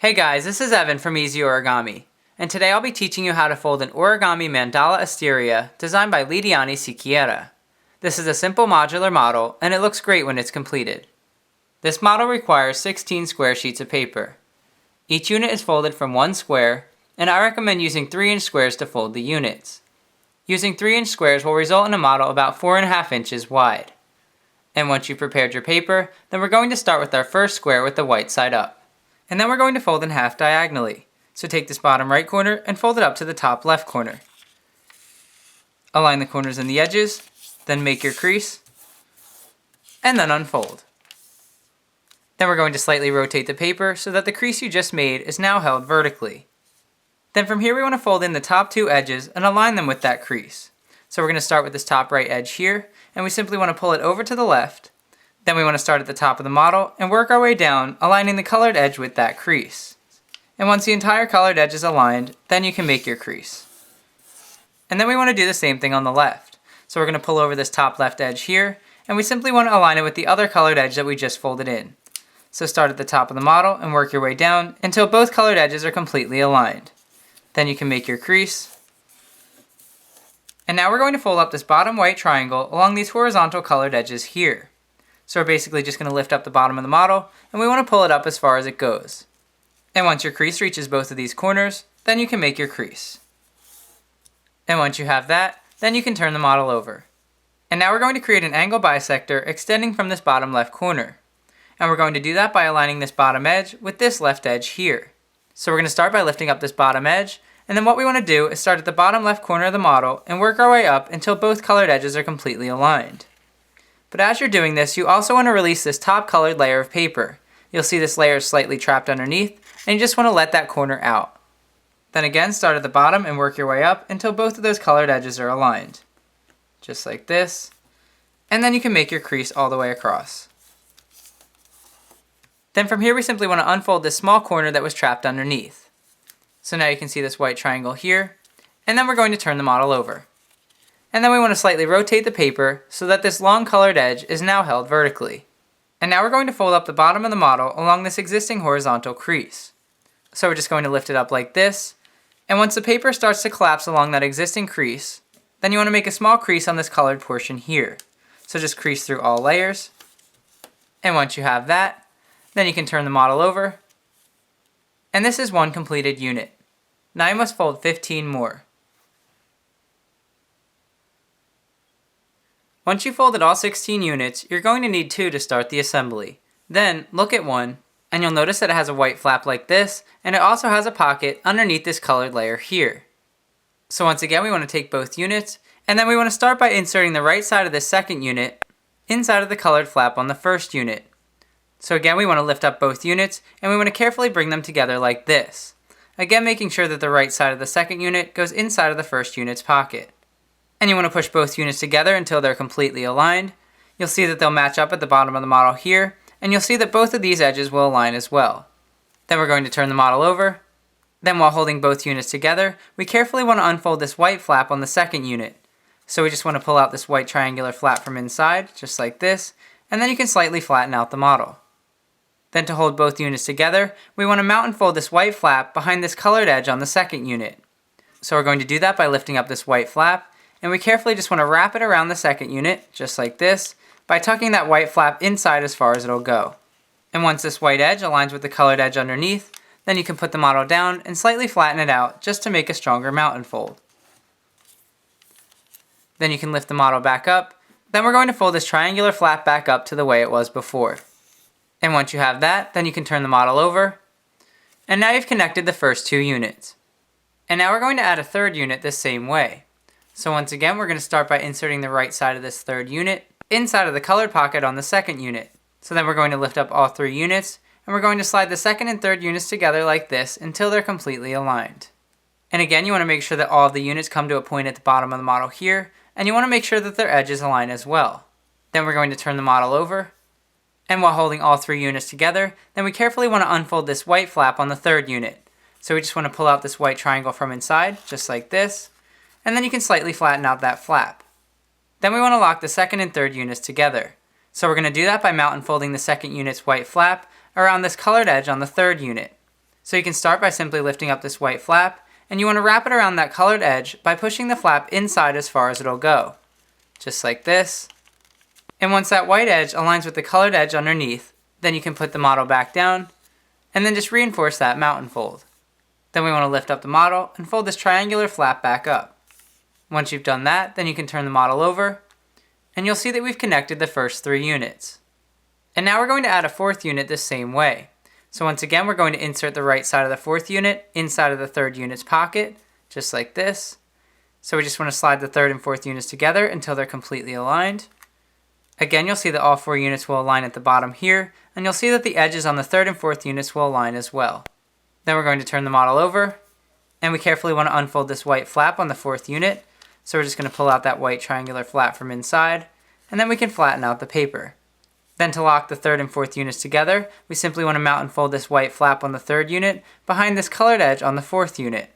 Hey guys, this is Evan from Easy Origami, and today I'll be teaching you how to fold an origami mandala asteria designed by Lidiane Siquiera. This is a simple modular model, and it looks great when it's completed. This model requires 16 square sheets of paper. Each unit is folded from one square, and I recommend using 3-inch squares to fold the units. Using 3-inch squares will result in a model about 4.5 inches wide. And once you've prepared your paper, then we're going to start with our first square with the white side up. And then we're going to fold in half diagonally. So take this bottom right corner and fold it up to the top left corner. Align the corners and the edges, then make your crease, and then unfold. Then we're going to slightly rotate the paper so that the crease you just made is now held vertically. Then from here we want to fold in the top two edges and align them with that crease. So we're going to start with this top right edge here, and we simply want to pull it over to the left. Then we want to start at the top of the model and work our way down, aligning the colored edge with that crease. And once the entire colored edge is aligned, then you can make your crease. And then we want to do the same thing on the left. So we're going to pull over this top left edge here, and we simply want to align it with the other colored edge that we just folded in. So start at the top of the model and work your way down until both colored edges are completely aligned. Then you can make your crease. And now we're going to fold up this bottom white triangle along these horizontal colored edges here. So we're basically just going to lift up the bottom of the model, and we want to pull it up as far as it goes. And once your crease reaches both of these corners, then you can make your crease. And once you have that, then you can turn the model over. And now we're going to create an angle bisector extending from this bottom left corner. And we're going to do that by aligning this bottom edge with this left edge here. So we're going to start by lifting up this bottom edge, and then what we want to do is start at the bottom left corner of the model and work our way up until both colored edges are completely aligned. But as you're doing this, you also want to release this top colored layer of paper. You'll see this layer is slightly trapped underneath, and you just want to let that corner out. Then again, start at the bottom and work your way up until both of those colored edges are aligned. Just like this. And then you can make your crease all the way across. Then from here we simply want to unfold this small corner that was trapped underneath. So now you can see this white triangle here, and then we're going to turn the model over. And then we want to slightly rotate the paper so that this long colored edge is now held vertically. And now we're going to fold up the bottom of the model along this existing horizontal crease. So we're just going to lift it up like this, and once the paper starts to collapse along that existing crease, then you want to make a small crease on this colored portion here. So just crease through all layers, and once you have that, then you can turn the model over, and this is one completed unit. Now you must fold 15 more. Once you've folded all 16 units, you're going to need 2 to start the assembly. Then look at one, and you'll notice that it has a white flap like this, and it also has a pocket underneath this colored layer here. So once again, we want to take both units, and then we want to start by inserting the right side of the second unit inside of the colored flap on the first unit. So again, we want to lift up both units, and we want to carefully bring them together like this. Again, making sure that the right side of the second unit goes inside of the first unit's pocket. And you want to push both units together until they're completely aligned. You'll see that they'll match up at the bottom of the model here, and you'll see that both of these edges will align as well. Then we're going to turn the model over. Then while holding both units together, we carefully want to unfold this white flap on the second unit. So we just want to pull out this white triangular flap from inside, just like this, and then you can slightly flatten out the model. Then to hold both units together, we want to mount and fold this white flap behind this colored edge on the second unit. So we're going to do that by lifting up this white flap, and we carefully just want to wrap it around the second unit, just like this, by tucking that white flap inside as far as it'll go. And once this white edge aligns with the colored edge underneath, then you can put the model down and slightly flatten it out just to make a stronger mount and fold. Then you can lift the model back up. Then we're going to fold this triangular flap back up to the way it was before. And once you have that, then you can turn the model over. And now you've connected the first 2 units. And now we're going to add a third unit this same way. So once again, we're going to start by inserting the right side of this third unit inside of the colored pocket on the second unit. So then we're going to lift up all 3 units, and we're going to slide the second and third units together like this until they're completely aligned. And again, you want to make sure that all of the units come to a point at the bottom of the model here, and you want to make sure that their edges align as well. Then we're going to turn the model over. And while holding all 3 units together, then we carefully want to unfold this white flap on the third unit. So we just want to pull out this white triangle from inside, just like this, and then you can slightly flatten out that flap. Then we want to lock the second and third units together. So we're going to do that by mount and folding the second unit's white flap around this colored edge on the third unit. So you can start by simply lifting up this white flap, and you want to wrap it around that colored edge by pushing the flap inside as far as it'll go. Just like this. And once that white edge aligns with the colored edge underneath, then you can put the model back down, and then just reinforce that mountain fold. Then we want to lift up the model and fold this triangular flap back up. Once you've done that, then you can turn the model over, and you'll see that we've connected the first 3 units. And now we're going to add a 4th unit the same way. So once again, we're going to insert the right side of the 4th unit inside of the 3rd unit's pocket, just like this. So we just want to slide the 3rd and 4th units together until they're completely aligned. Again, you'll see that all 4 units will align at the bottom here, and you'll see that the edges on the 3rd and 4th units will align as well. Then we're going to turn the model over, and we carefully want to unfold this white flap on the 4th unit. So we're just going to pull out that white triangular flap from inside, and then we can flatten out the paper. Then to lock the 3rd and 4th units together, we simply want to mount and fold this white flap on the 3rd unit behind this colored edge on the 4th unit.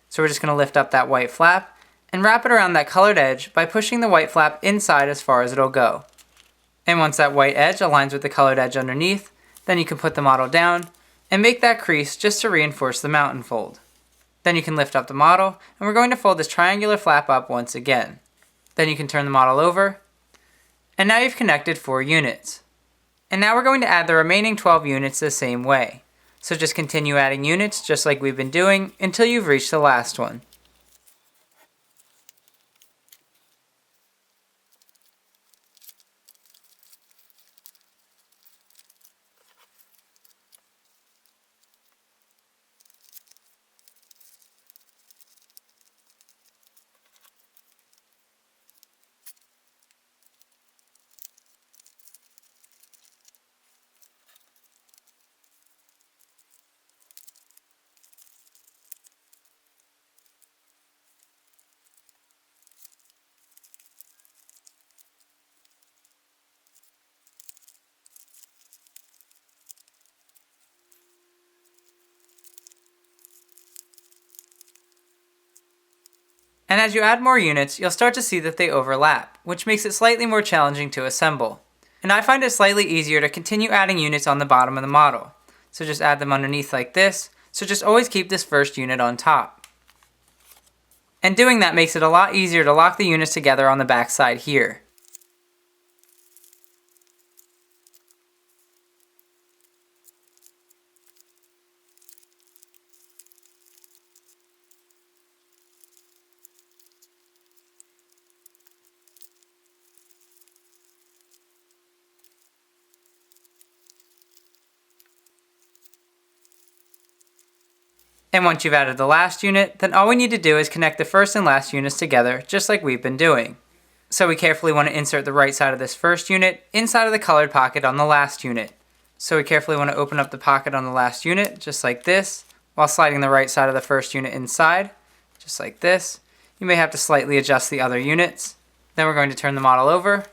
So we're just going to lift up that white flap and wrap it around that colored edge by pushing the white flap inside as far as it'll go. And once that white edge aligns with the colored edge underneath, then you can put the model down and make that crease just to reinforce the mountain fold. Then you can lift up the model, and we're going to fold this triangular flap up once again. Then you can turn the model over, and now you've connected 4 units. And now we're going to add the remaining 12 units the same way. So just continue adding units just like we've been doing until you've reached the last one. And as you add more units, you'll start to see that they overlap, which makes it slightly more challenging to assemble. And I find it slightly easier to continue adding units on the bottom of the model. So just add them underneath like this, so just always keep this first unit on top. And doing that makes it a lot easier to lock the units together on the back side here. And once you've added the last unit, then all we need to do is connect the first and last units together, just like we've been doing. So we carefully want to insert the right side of this first unit inside of the colored pocket on the last unit. So we carefully want to open up the pocket on the last unit, just like this, while sliding the right side of the first unit inside, just like this. You may have to slightly adjust the other units. Then we're going to turn the model over,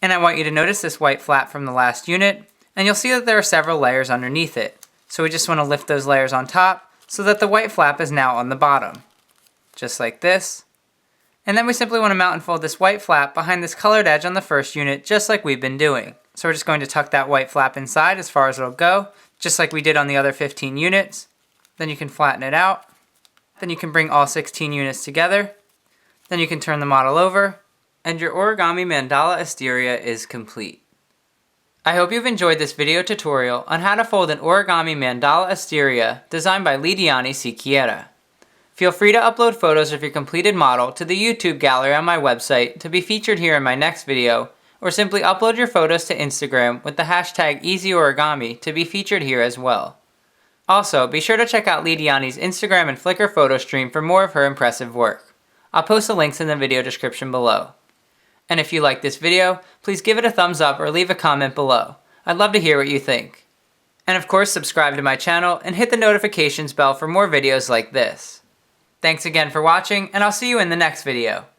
and I want you to notice this white flap from the last unit, and you'll see that there are several layers underneath it. So we just want to lift those layers on top, so that the white flap is now on the bottom, just like this. And then we simply want to mount and fold this white flap behind this colored edge on the first unit, just like we've been doing. So we're just going to tuck that white flap inside as far as it'll go, just like we did on the other 15 units. Then you can flatten it out. Then you can bring all 16 units together. Then you can turn the model over, and your origami mandala asteria is complete. I hope you've enjoyed this video tutorial on how to fold an origami mandala asteria designed by Lidiane Siquiera. Feel free to upload photos of your completed model to the YouTube gallery on my website to be featured here in my next video, or simply upload your photos to Instagram with the hashtag EasyOrigami to be featured here as well. Also, be sure to check out Lidiane's Instagram and Flickr photo stream for more of her impressive work. I'll post the links in the video description below. And if you like this video, please give it a thumbs up or leave a comment below. I'd love to hear what you think. And of course, subscribe to my channel and hit the notifications bell for more videos like this. Thanks again for watching, and I'll see you in the next video.